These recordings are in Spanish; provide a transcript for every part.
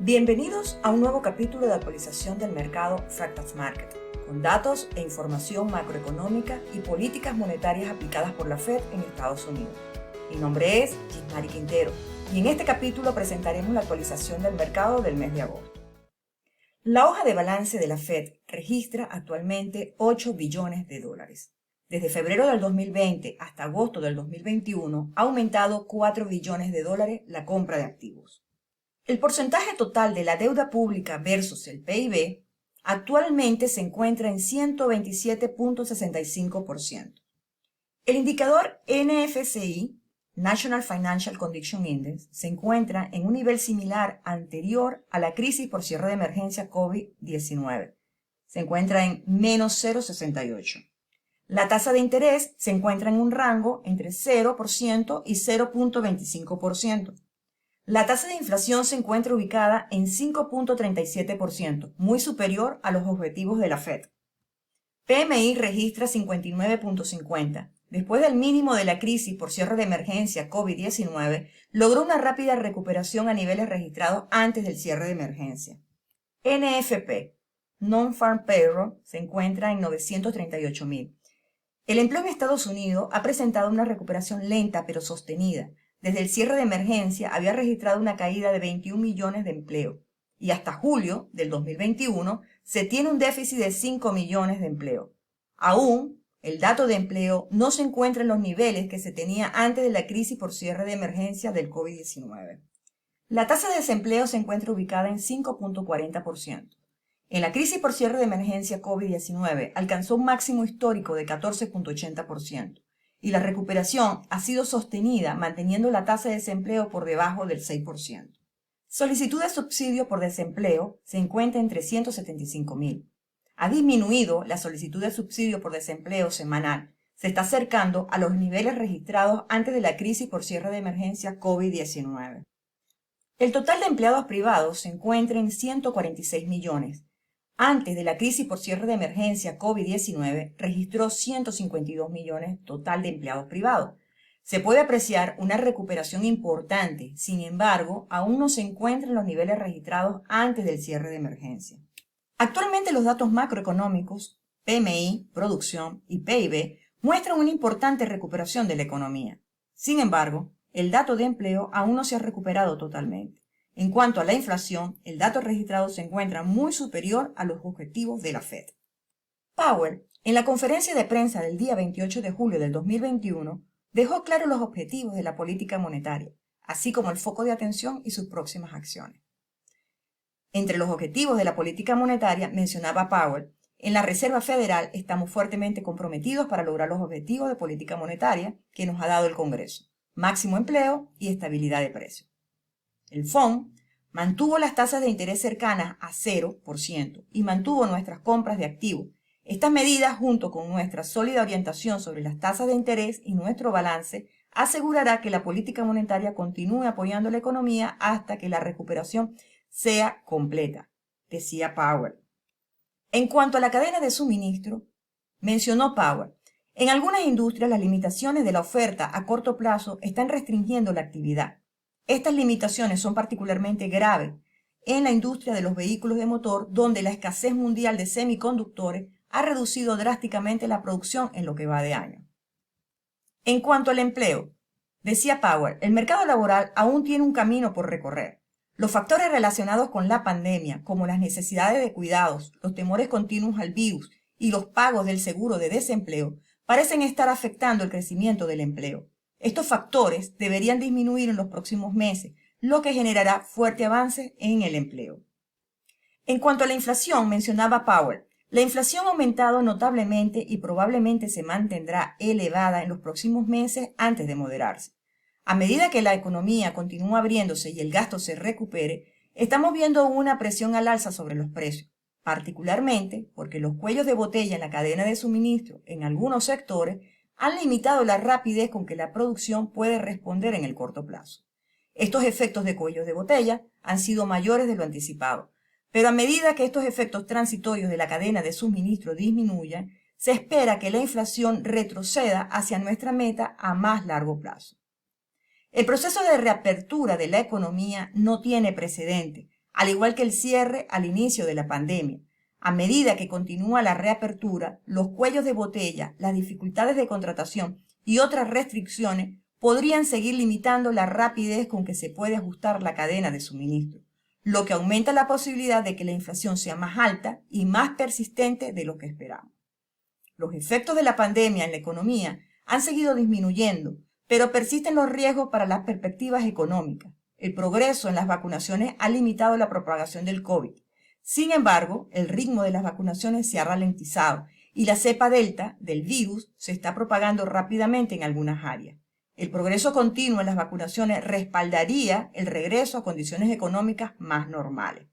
Bienvenidos a un nuevo capítulo de actualización del mercado Fractal Market, con datos e información macroeconómica y políticas monetarias aplicadas por la Fed en Estados Unidos. Mi nombre es Gismari Quintero y en este capítulo presentaremos la actualización del mercado del mes de agosto. La hoja de balance de la Fed registra actualmente 8 billones de dólares. Desde febrero del 2020 hasta agosto del 2021 ha aumentado 4 billones de dólares la compra de activos. El porcentaje total de la deuda pública versus el PIB actualmente se encuentra en 127.65%. El indicador NFCI, National Financial Condition Index, se encuentra en un nivel similar anterior a la crisis por cierre de emergencia COVID-19. Se encuentra en menos 0,68. La tasa de interés se encuentra en un rango entre 0% y 0.25%. La tasa de inflación se encuentra ubicada en 5.37%, muy superior a los objetivos de la Fed. PMI registra 59.50. Después del mínimo de la crisis por cierre de emergencia COVID-19, logró una rápida recuperación a niveles registrados antes del cierre de emergencia. NFP, Non-Farm Payroll, se encuentra en 938.000. El empleo en Estados Unidos ha presentado una recuperación lenta pero sostenida. Desde el cierre de emergencia había registrado una caída de 21 millones de empleo y hasta julio del 2021 se tiene un déficit de 5 millones de empleo. Aún, el dato de empleo no se encuentra en los niveles que se tenía antes de la crisis por cierre de emergencia del COVID-19. La tasa de desempleo se encuentra ubicada en 5.40%. En la crisis por cierre de emergencia COVID-19 alcanzó un máximo histórico de 14.80%. Y la recuperación ha sido sostenida manteniendo la tasa de desempleo por debajo del 6%. Solicitud de subsidio por desempleo se encuentra en 375.000. Ha disminuido la solicitud de subsidio por desempleo semanal. Se está acercando a los niveles registrados antes de la crisis por cierre de emergencia COVID-19. El total de empleados privados se encuentra en 146 millones. Antes de la crisis por cierre de emergencia COVID-19, registró 152 millones total de empleados privados. Se puede apreciar una recuperación importante, sin embargo, aún no se encuentra en los niveles registrados antes del cierre de emergencia. Actualmente los datos macroeconómicos, PMI, producción y PIB, muestran una importante recuperación de la economía. Sin embargo, el dato de empleo aún no se ha recuperado totalmente. En cuanto a la inflación, el dato registrado se encuentra muy superior a los objetivos de la Fed. Powell, en la conferencia de prensa del día 28 de julio del 2021, dejó claros los objetivos de la política monetaria, así como el foco de atención y sus próximas acciones. Entre los objetivos de la política monetaria, mencionaba Powell, en la Reserva Federal estamos fuertemente comprometidos para lograr los objetivos de política monetaria que nos ha dado el Congreso, máximo empleo y estabilidad de precios. El FOMC mantuvo las tasas de interés cercanas a 0% y mantuvo nuestras compras de activos. Estas medidas, junto con nuestra sólida orientación sobre las tasas de interés y nuestro balance, asegurará que la política monetaria continúe apoyando la economía hasta que la recuperación sea completa, decía Powell. En cuanto a la cadena de suministro, mencionó Powell, en algunas industrias las limitaciones de la oferta a corto plazo están restringiendo la actividad. Estas limitaciones son particularmente graves en la industria de los vehículos de motor, donde la escasez mundial de semiconductores ha reducido drásticamente la producción en lo que va de año. En cuanto al empleo, decía Powell, el mercado laboral aún tiene un camino por recorrer. Los factores relacionados con la pandemia, como las necesidades de cuidados, los temores continuos al virus y los pagos del seguro de desempleo, parecen estar afectando el crecimiento del empleo. Estos factores deberían disminuir en los próximos meses, lo que generará fuerte avance en el empleo. En cuanto a la inflación, mencionaba Powell, la inflación ha aumentado notablemente y probablemente se mantendrá elevada en los próximos meses antes de moderarse. A medida que la economía continúa abriéndose y el gasto se recupere, estamos viendo una presión al alza sobre los precios, particularmente porque los cuellos de botella en la cadena de suministro en algunos sectores han limitado la rapidez con que la producción puede responder en el corto plazo. Estos efectos de cuellos de botella han sido mayores de lo anticipado, pero a medida que estos efectos transitorios de la cadena de suministro disminuyan, se espera que la inflación retroceda hacia nuestra meta a más largo plazo. El proceso de reapertura de la economía no tiene precedente, al igual que el cierre al inicio de la pandemia. A medida que continúa la reapertura, los cuellos de botella, las dificultades de contratación y otras restricciones podrían seguir limitando la rapidez con que se puede ajustar la cadena de suministro, lo que aumenta la posibilidad de que la inflación sea más alta y más persistente de lo que esperamos. Los efectos de la pandemia en la economía han seguido disminuyendo, pero persisten los riesgos para las perspectivas económicas. El progreso en las vacunaciones ha limitado la propagación del COVID. Sin embargo, el ritmo de las vacunaciones se ha ralentizado y la cepa delta del virus se está propagando rápidamente en algunas áreas. El progreso continuo en las vacunaciones respaldaría el regreso a condiciones económicas más normales.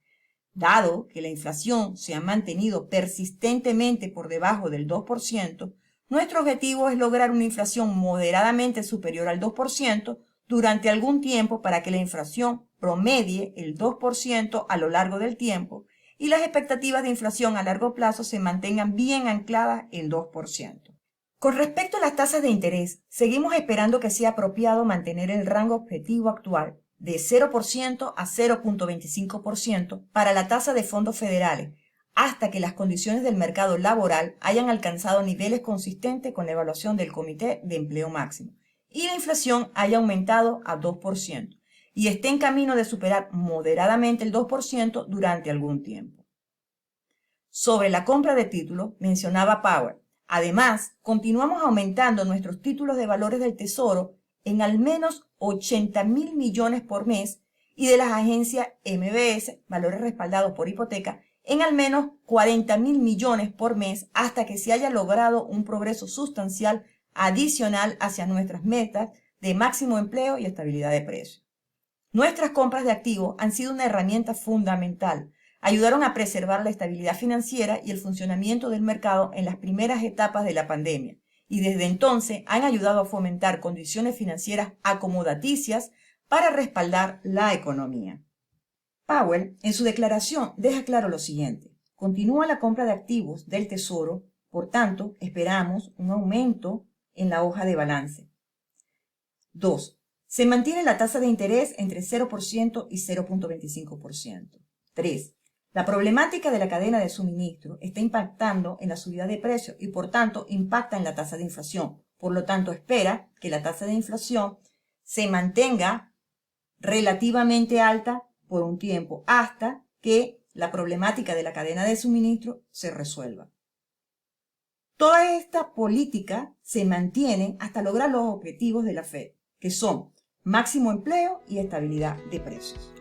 Dado que la inflación se ha mantenido persistentemente por debajo del 2%, nuestro objetivo es lograr una inflación moderadamente superior al 2% durante algún tiempo para que la inflación promedie el 2% a lo largo del tiempo y las expectativas de inflación a largo plazo se mantengan bien ancladas en 2%. Con respecto a las tasas de interés, seguimos esperando que sea apropiado mantener el rango objetivo actual de 0% a 0.25% para la tasa de fondos federales, hasta que las condiciones del mercado laboral hayan alcanzado niveles consistentes con la evaluación del Comité de Empleo Máximo y la inflación haya aumentado a 2% y esté en camino de superar moderadamente el 2% durante algún tiempo. Sobre la compra de títulos, mencionaba Powell. Además, continuamos aumentando nuestros títulos de valores del Tesoro en al menos 80.000 millones por mes y de las agencias MBS, valores respaldados por hipoteca, en al menos 40.000 millones por mes hasta que se haya logrado un progreso sustancial adicional hacia nuestras metas de máximo empleo y estabilidad de precios. Nuestras compras de activos han sido una herramienta fundamental. Ayudaron a preservar la estabilidad financiera y el funcionamiento del mercado en las primeras etapas de la pandemia, y desde entonces han ayudado a fomentar condiciones financieras acomodaticias para respaldar la economía. Powell, en su declaración, deja claro lo siguiente. Continúa la compra de activos del Tesoro, por tanto, esperamos un aumento en la hoja de balance. 2. Se mantiene la tasa de interés entre 0% y 0.25%. 3. La problemática de la cadena de suministro está impactando en la subida de precios y, por tanto, impacta en la tasa de inflación. Por lo tanto, espera que la tasa de inflación se mantenga relativamente alta por un tiempo hasta que la problemática de la cadena de suministro se resuelva. Toda esta política se mantiene hasta lograr los objetivos de la Fed, que son máximo empleo y estabilidad de precios.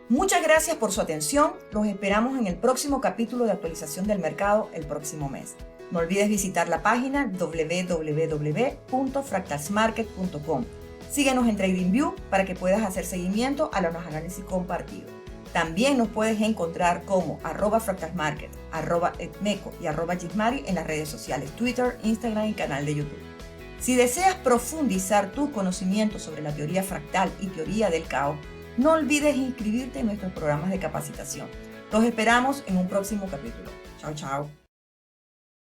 Muchas gracias por su atención. Los esperamos en el próximo capítulo de actualización del mercado el próximo mes. No olvides visitar la página www.fractalsmarket.com. Síguenos en TradingView para que puedas hacer seguimiento a los análisis compartidos. También nos puedes encontrar como @fractalsmarket, @etmeco y @gismari en las redes sociales Twitter, Instagram y canal de YouTube. Si deseas profundizar tus conocimientos sobre la teoría fractal y teoría del caos, no olvides inscribirte en nuestros programas de capacitación. Los esperamos en un próximo capítulo. Chao, chao.